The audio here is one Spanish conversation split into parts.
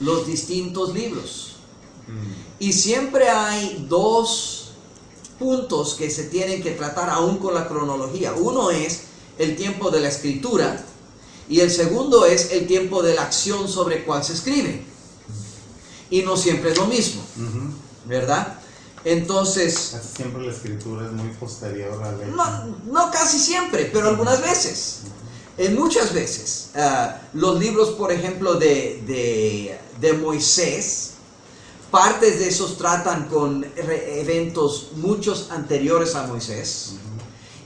los distintos libros. Y siempre hay dos puntos que se tienen que tratar aún con la cronología. Uno es el tiempo de la escritura y el segundo es el tiempo de la acción sobre cuál se escribe. Y no siempre es lo mismo, ¿verdad? Entonces... Casi siempre la escritura es muy posterior a la ley. No casi siempre, pero algunas veces. Muchas veces. Los libros, por ejemplo, de Moisés, partes de esos tratan con eventos muchos anteriores a Moisés.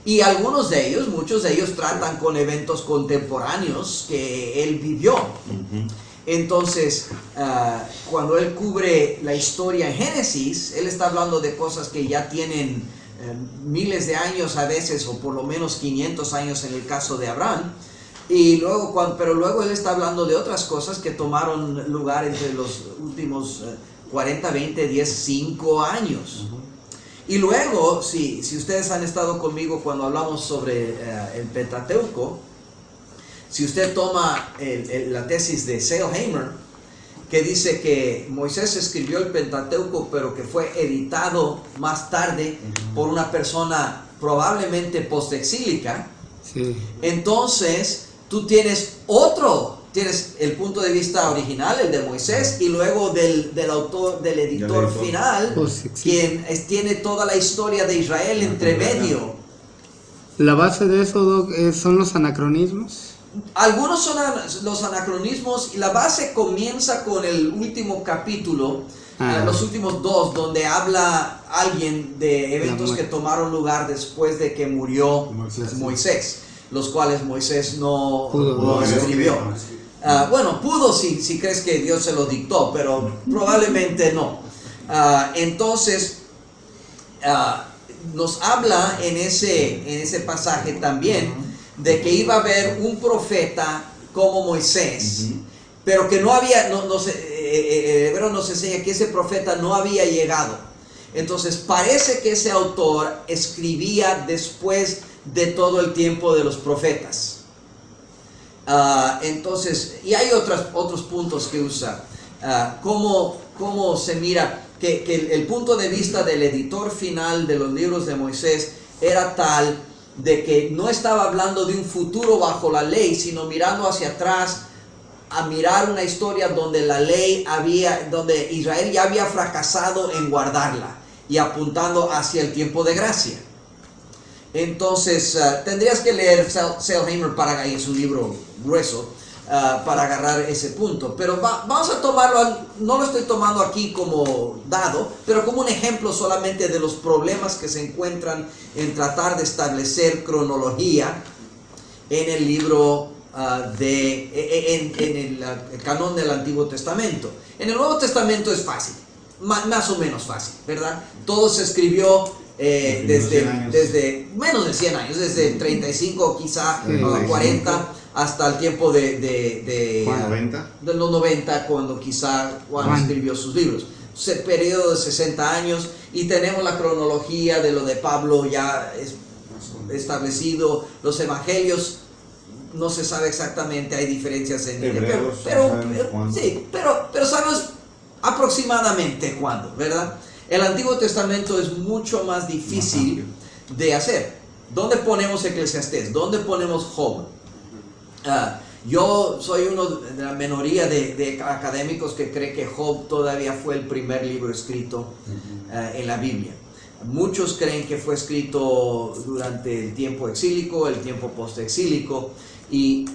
Y algunos de ellos, muchos de ellos tratan con eventos contemporáneos que él vivió. Entonces, cuando él cubre la historia en Génesis, él está hablando de cosas que ya tienen miles de años a veces, o por lo menos 500 años en el caso de Abraham. Y luego, pero luego él está hablando de otras cosas que tomaron lugar entre los últimos 40, 20, 10, 5 años. Y luego, si ustedes han estado conmigo cuando hablamos sobre el Pentateuco, si usted toma la tesis de Sailhamer, que dice que Moisés escribió el Pentateuco, pero que fue editado más tarde por una persona probablemente postexílica, entonces tú tienes el punto de vista original, el de Moisés, y luego del autor, del editor final, quien tiene toda la historia de Israel entre medio. ¿La base de eso, Doc, son los anacronismos? Algunos son los anacronismos, y la base comienza con el último capítulo, los últimos dos, donde habla alguien de eventos que tomaron lugar después de que murió Moisés, los cuales Moisés no escribió. Bueno, pudo si crees que Dios se lo dictó, pero probablemente no. Entonces, nos habla en ese pasaje también de que iba a haber un profeta como Moisés, pero que no había, el hebreo nos enseña que ese profeta no había llegado. Entonces parece que ese autor escribía después de todo el tiempo de los profetas. Entonces, y hay otros puntos que usa, cómo se mira que el punto de vista del editor final de los libros de Moisés era tal de que no estaba hablando de un futuro bajo la ley, sino mirando hacia atrás a mirar una historia donde la ley donde Israel ya había fracasado en guardarla y apuntando hacia el tiempo de gracia. Entonces, tendrías que leer Sailhamer es un libro grueso, para agarrar ese punto. Pero vamos a tomarlo, no lo estoy tomando aquí como dado, pero como un ejemplo solamente de los problemas que se encuentran en tratar de establecer cronología en el libro en el canon del Antiguo Testamento. En el Nuevo Testamento es fácil, más o menos fácil, ¿verdad? Todo se escribió desde menos de 100 años, desde 35 quizá 40 hasta el tiempo de los 90, cuando quizá Juan escribió sus libros. El periodo de 60 años, y tenemos la cronología de lo de Pablo ya establecido. Los evangelios no se sabe exactamente, hay diferencias en pero sabemos aproximadamente cuándo, ¿verdad? El Antiguo Testamento es mucho más difícil de hacer. ¿Dónde ponemos Eclesiastés? ¿Dónde ponemos Job? Yo soy uno de la minoría de académicos que cree que Job todavía fue el primer libro escrito en la Biblia. Muchos creen que fue escrito durante el tiempo exílico, el tiempo postexílico, y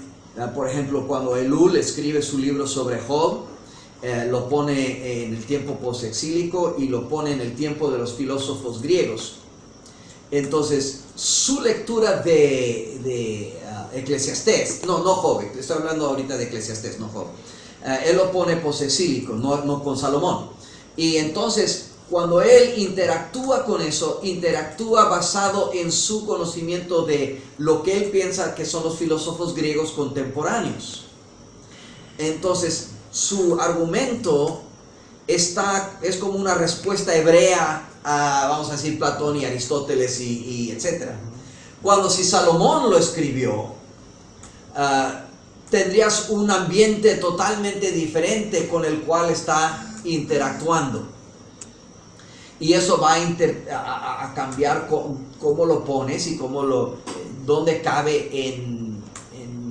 por ejemplo cuando Elul escribe su libro sobre Job, lo pone en el tiempo postexílico y lo pone en el tiempo de los filósofos griegos. Entonces su lectura de Eclesiastés, no Job, estoy hablando ahorita de Eclesiastés, no Job, él lo pone postexílico, no con Salomón. Y entonces cuando él interactúa con eso, interactúa basado en su conocimiento de lo que él piensa que son los filósofos griegos contemporáneos. Entonces su argumento es como una respuesta hebrea a, vamos a decir, Platón y Aristóteles y etc. Cuando si Salomón lo escribió, tendrías un ambiente totalmente diferente con el cual está interactuando. Y eso va a cambiar cómo lo pones y dónde cabe en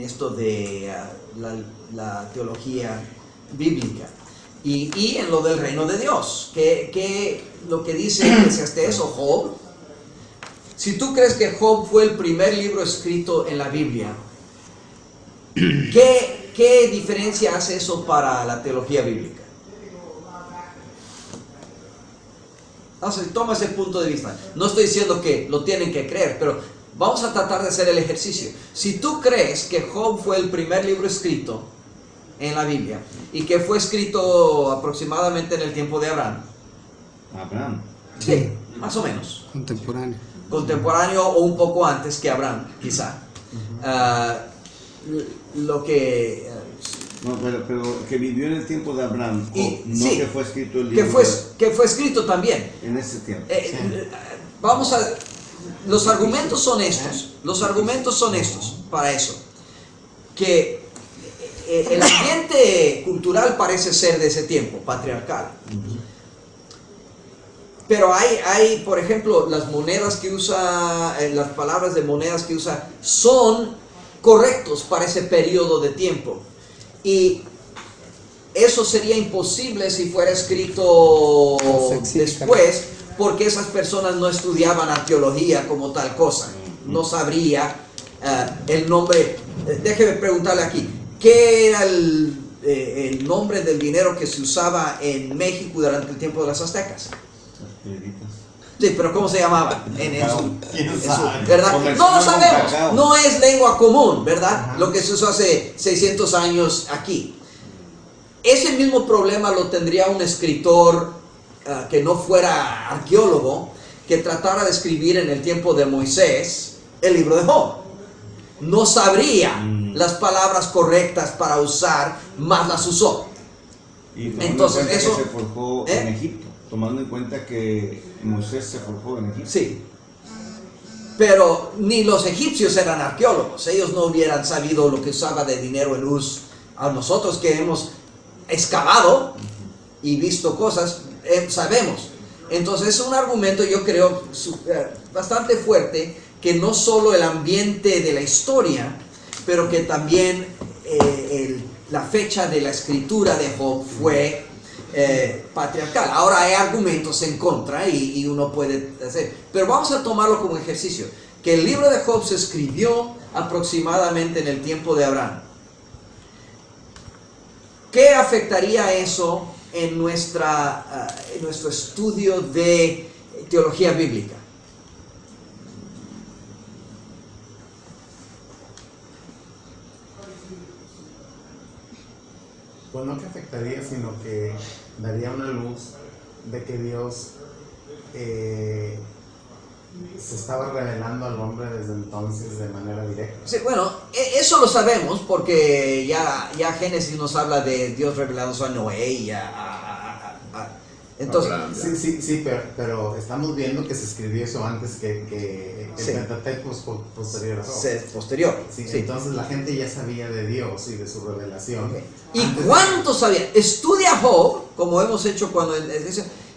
esto de la teología bíblica. Y en lo del reino de Dios, que lo que dice Eclesiastés o Job. Si tú crees que Job fue el primer libro escrito en la Biblia, ¿qué diferencia hace eso para la teología bíblica? Entonces, toma ese punto de vista. No estoy diciendo que lo tienen que creer, pero vamos a tratar de hacer el ejercicio. Si tú crees que Job fue el primer libro escrito en la Biblia y que fue escrito aproximadamente en el tiempo de Abraham. Abraham. Sí, más o menos. Contemporáneo o un poco antes que Abraham, quizá. Lo que... No, pero que vivió en el tiempo de Abraham, no sí, que fue escrito el libro. Que fue escrito también. En ese tiempo. Vamos a... Los argumentos son estos. Los argumentos son estos para eso. Que el ambiente cultural parece ser de ese tiempo, patriarcal. Pero hay, por ejemplo, las monedas que usa, las palabras de monedas que usa son correctos para ese periodo de tiempo. Y eso sería imposible si fuera escrito después, porque esas personas no estudiaban arqueología como tal cosa. No sabría el nombre. Déjeme preguntarle aquí, ¿qué era el nombre del dinero que se usaba en México durante el tiempo de las aztecas? Sí, pero ¿cómo se llamaba? ¿Verdad? No lo sabemos. No es lengua común, ¿verdad? Lo que se usó hace 600 años aquí. Ese mismo problema lo tendría un escritor que no fuera arqueólogo, que tratara de escribir en el tiempo de Moisés el libro de Job. No sabría las palabras correctas para usar, más las usó. Y entonces eso se forjó en Egipto, tomando en cuenta que Moisés se forjó en Egipto. Sí, pero ni los egipcios eran arqueólogos. Ellos no hubieran sabido lo que usaba de dinero en Uz. A nosotros que hemos excavado y visto cosas, sabemos. Entonces es un argumento, yo creo, bastante fuerte, que no solo el ambiente de la historia, pero que también la fecha de la escritura de Job fue patriarcal. Ahora hay argumentos en contra y uno puede hacer, pero vamos a tomarlo como ejercicio, que el libro de Job se escribió aproximadamente en el tiempo de Abraham. ¿Qué afectaría eso en nuestro estudio de teología bíblica? Pues no que afectaría, sino que daría una luz de que Dios se estaba revelando al hombre desde entonces de manera directa. Sí, bueno, eso lo sabemos porque ya Génesis nos habla de Dios revelándose a Noé y entonces... Sí, pero estamos viendo que se escribió eso antes que el Pentateuco posterior a todo. Posterior. Sí. Entonces la gente ya sabía de Dios y de su revelación. Okay. ¿Y cuánto sabía? Estudia Job, como hemos hecho cuando...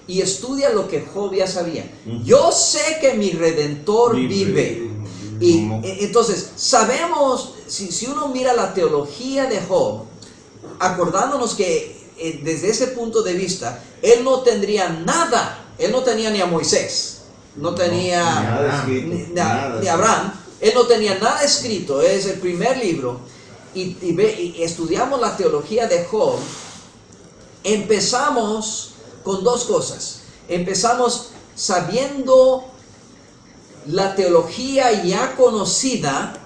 Y estudia lo que Job ya sabía. Yo sé que mi Redentor vive. Y entonces, sabemos, si uno mira la teología de Job, acordándonos que desde ese punto de vista, él no tendría nada, él no tenía ni a Moisés, no tenía ni a Abraham, él no tenía nada escrito, es el primer libro, y estudiamos la teología de Job, empezamos con dos cosas. Empezamos sabiendo la teología ya conocida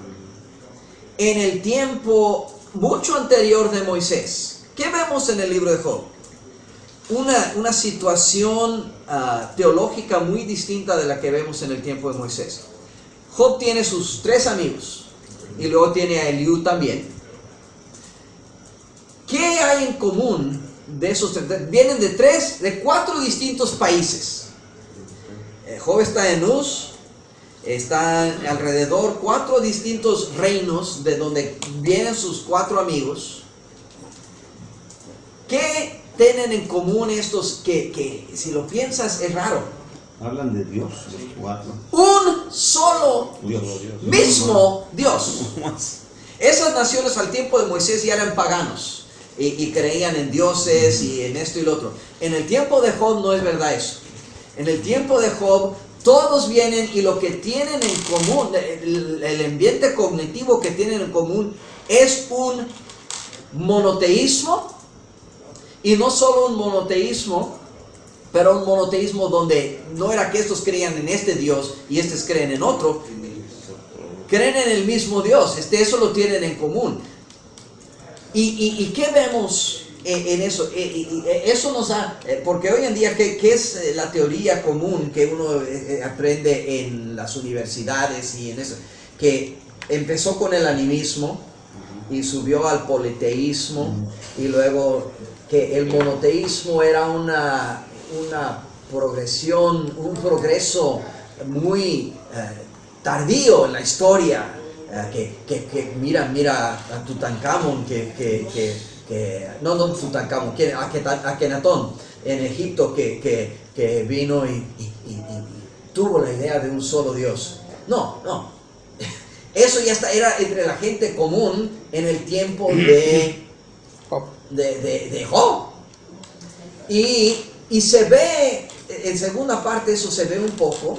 en el tiempo mucho anterior de Moisés. ¿Qué vemos en el libro de Job? Una situación teológica muy distinta de la que vemos en el tiempo de Moisés. Job tiene sus 3 amigos y luego tiene a Eliú también. ¿Qué hay en común de esos 3? Vienen de 4 distintos países. Job está en Uz, Están alrededor 4 distintos reinos de donde vienen sus 4 amigos. ¿Qué tienen en común estos que si lo piensas es raro? Hablan de Dios, los 4. Un solo Dios. mismo Dios. Esas naciones al tiempo de Moisés ya eran paganos y creían en dioses y en esto y lo otro. En el tiempo de Job no es verdad eso. En el tiempo de Job todos vienen y lo que tienen en común, el ambiente cognitivo que tienen en común es un monoteísmo, y no solo un monoteísmo, pero un monoteísmo donde no era que estos creían en este Dios y estos creen en otro, creen en el mismo Dios, eso lo tienen en común. ¿Y qué vemos en eso? Eso nos da, porque hoy en día, ¿qué es la teoría común que uno aprende en las universidades y en eso? Que empezó con el animismo y subió al politeísmo, y luego que el monoteísmo era una progresión, un progreso muy tardío en la historia, que mira a Tutankamón, no Tutankamón, Akenatón en Egipto, que vino y tuvo la idea de un solo Dios. No, eso ya era entre la gente común en el tiempo de Job. Y se ve, en segunda parte eso se ve un poco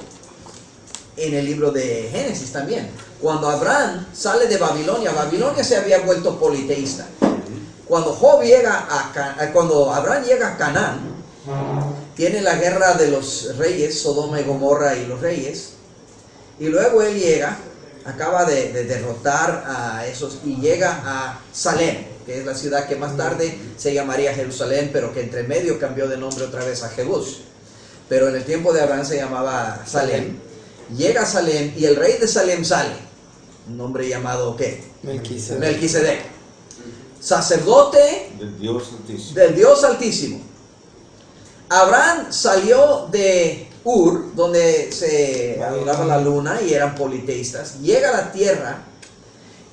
en el libro de Génesis también. Cuando Abraham sale de Babilonia, Babilonia se había vuelto politeísta. Cuando cuando Abraham llega a Canaán, tiene la guerra de los reyes, Sodoma y Gomorra y los reyes, y luego él llega, acaba de derrotar a esos, y llega a Salem, que es la ciudad que más tarde se llamaría Jerusalén, pero que entre medio cambió de nombre otra vez a Jebús. Pero en el tiempo de Abraham se llamaba Salem. Llega a Salem y el rey de Salem sale, un hombre llamado ¿qué? Melquisedec. Sacerdote del Dios Altísimo. Abraham salió de Ur, donde se adoraba la luna y eran politeístas. Llega a la tierra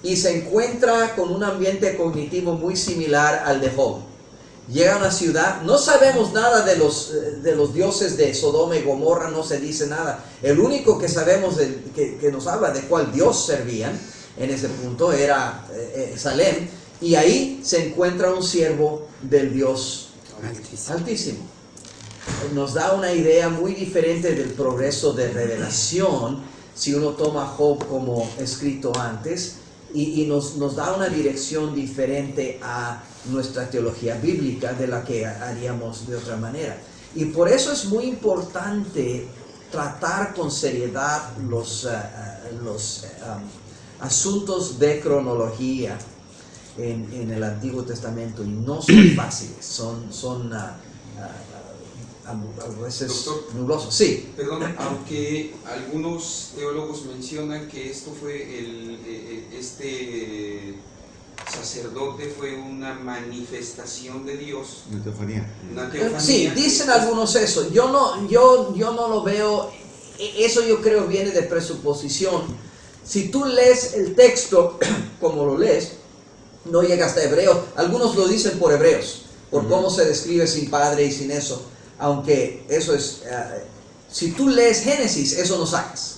y se encuentra con un ambiente cognitivo muy similar al de Job. Llega a una ciudad, no sabemos nada de los dioses de Sodoma y Gomorra, no se dice nada. El único que sabemos que nos habla de cuál Dios servían en ese punto era Salem, y ahí se encuentra un siervo del Dios Altísimo. Nos da una idea muy diferente del progreso de revelación si uno toma Job como escrito antes, y nos da una dirección diferente a nuestra teología bíblica de la que haríamos de otra manera. Y por eso es muy importante tratar con seriedad los asuntos de cronología en el Antiguo Testamento, y no son fáciles, son a veces nublosos. Sí. Perdón, aunque algunos teólogos mencionan que esto fue este sacerdote fue una manifestación de Dios. Una teofanía. Una teofanía. Sí, dicen algunos eso. Yo no lo veo. Eso yo creo viene de presuposición. Si tú lees el texto como lo lees, no llega hasta Hebreos. Algunos lo dicen por Hebreos, por cómo se describe sin padre y sin eso. Aunque eso es, si tú lees Génesis, eso no sacas.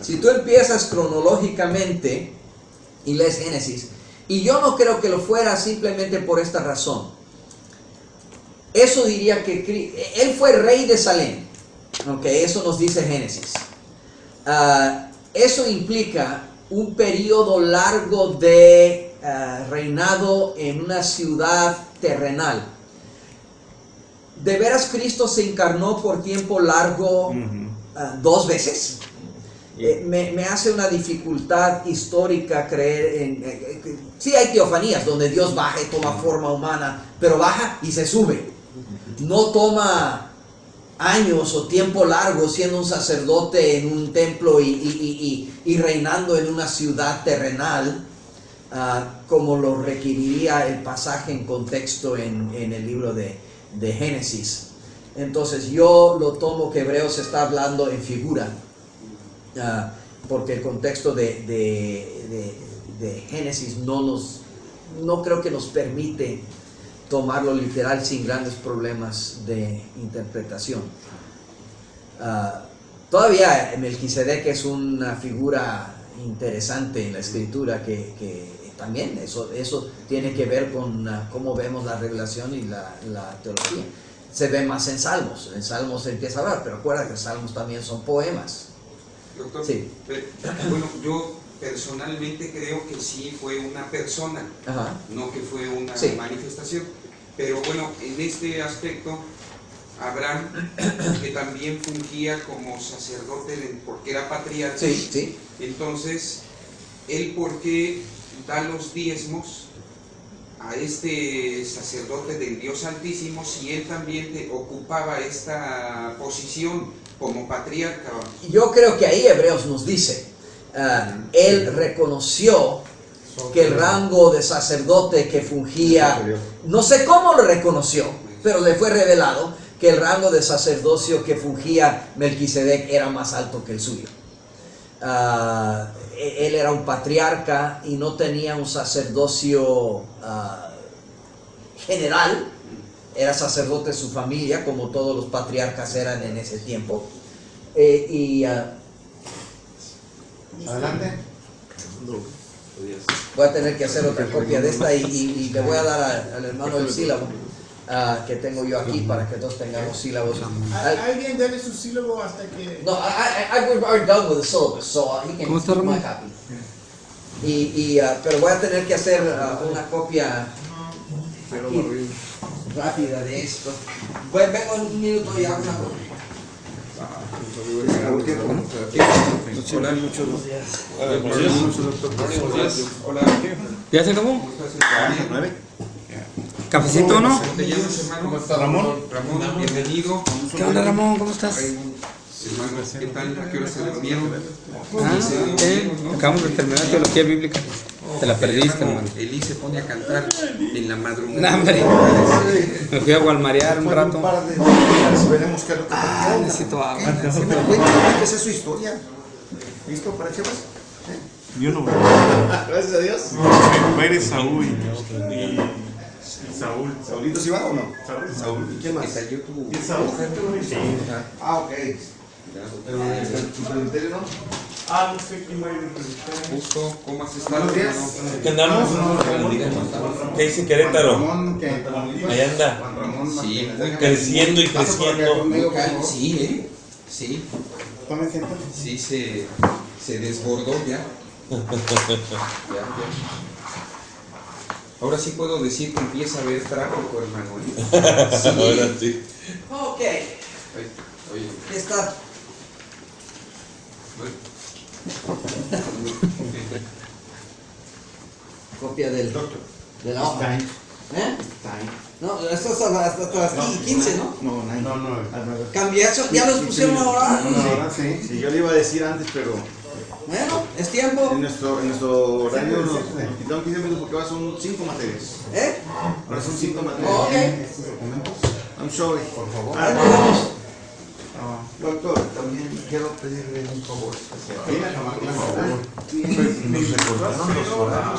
Si tú empiezas cronológicamente y lees Génesis, y yo no creo que lo fuera simplemente por esta razón. Eso diría que él fue rey de Salem, aunque eso nos dice Génesis. Eso implica un periodo largo de reinado en una ciudad terrenal. ¿De veras Cristo se encarnó por tiempo largo 2 veces? Me hace una dificultad histórica creer en... sí hay teofanías donde Dios baja y toma forma humana, pero baja y se sube. No toma años o tiempo largo siendo un sacerdote en un templo y reinando en una ciudad terrenal, como lo requeriría el pasaje en contexto en el libro de Génesis. Entonces yo lo tomo que Hebreos está hablando en figura, porque el contexto de Génesis no creo que nos permite tomarlo literal sin grandes problemas de interpretación. Todavía Melquisedec es una figura interesante en la escritura que también eso tiene que ver con cómo vemos la revelación y la teología. Se ve más en Salmos se empieza a hablar, pero acuérdate que Salmos también son poemas. Doctor, Sí. Bueno, yo personalmente creo que sí fue una persona, Ajá. no que fue una Sí. manifestación. Pero bueno, en este aspecto, Abraham, que también fungía como sacerdote porque era patriarca, Sí, sí. entonces, él por qué da los diezmos a este sacerdote del Dios Altísimo si él también ocupaba esta posición como patriarca. Yo creo que ahí Hebreos nos dice, él reconoció que el rango de sacerdote que fungía, no sé cómo lo reconoció, pero le fue revelado que el rango de sacerdocio que fungía Melquisedec era más alto que el suyo. Él era un patriarca y no tenía un sacerdocio general, era sacerdote de su familia, como todos los patriarcas eran en ese tiempo. Adelante. Voy a tener que hacer otra copia de esta y le voy a dar al hermano el sílabo que tengo yo aquí para que todos tengamos sílabos. Alguien dale su sílabo hasta que... No, I've already done with the syllabus, so he can ¿Cómo está, keep my Ramón? copy. Pero voy a tener que hacer una copia aquí, rápida de esto. Vengo en un minuto y hago una copia. Hola, muchos días. Hola. ¿Ya se acabó? ¿Cómo estás? Bien. ¿Cafecito, no? ¿Cómo te llamas, hermano? Ramón. Ramón, bienvenido. ¿Qué onda, Ramón? ¿Cómo estás? Hermano, ¿qué tal? ¿A qué hora se durmieron? Acabamos de terminar teología bíblica. Te la perdiste, hermano. Eli se pone a cantar en la madrugada. No, hombre. Me fui a gualmarear un rato. Un par de días, veremos qué es lo que pasa. Necesito agua. Cuéntame, esa es su historia. ¿Listo para qué vas? Yo no. Gracias a Dios. Eres Saúl y Saúl. ¿Saulito sí va o no? Saúl. ¿Y quién más? Que salió tu... ¿Y Saúl? Ah, ok. Pero tu presbiterio no. Ah, no sé quién va a ir a presentar. Justo, ¿cómo has estado, Buenos días. hermano? ¿Qué andamos? ¿Qué dice Querétaro? Ramón, que Ahí anda. Juan Ramón Sí, Martínez. Creciendo y Pasa por acá creciendo. conmigo, por favor. Sí, sí, Tome asiento. sí se desbordó ya. Ya. Ahora sí puedo decir que empieza a haber tráfico, hermano. Ahora sí. Ok, Oye, aquí está. Copia de la hoja. Time. ¿Eh? Time. No, esto es hasta las 15, ¿no? No, no, no. Cambiaron, ya los pusieron ahora. Ahora sí. Sí, yo le iba a decir antes, pero Bueno, es tiempo. en nuestro horario nos quitaron 15 minutos porque ahora son 5 materias. ¿Eh? Ahora son 5 materias. Ok. I'm sorry. Por favor. Ahí nos vemos. Doctor, también quiero pedirle un favor especial. Viene a tomar clase. Nos recortaron los horarios.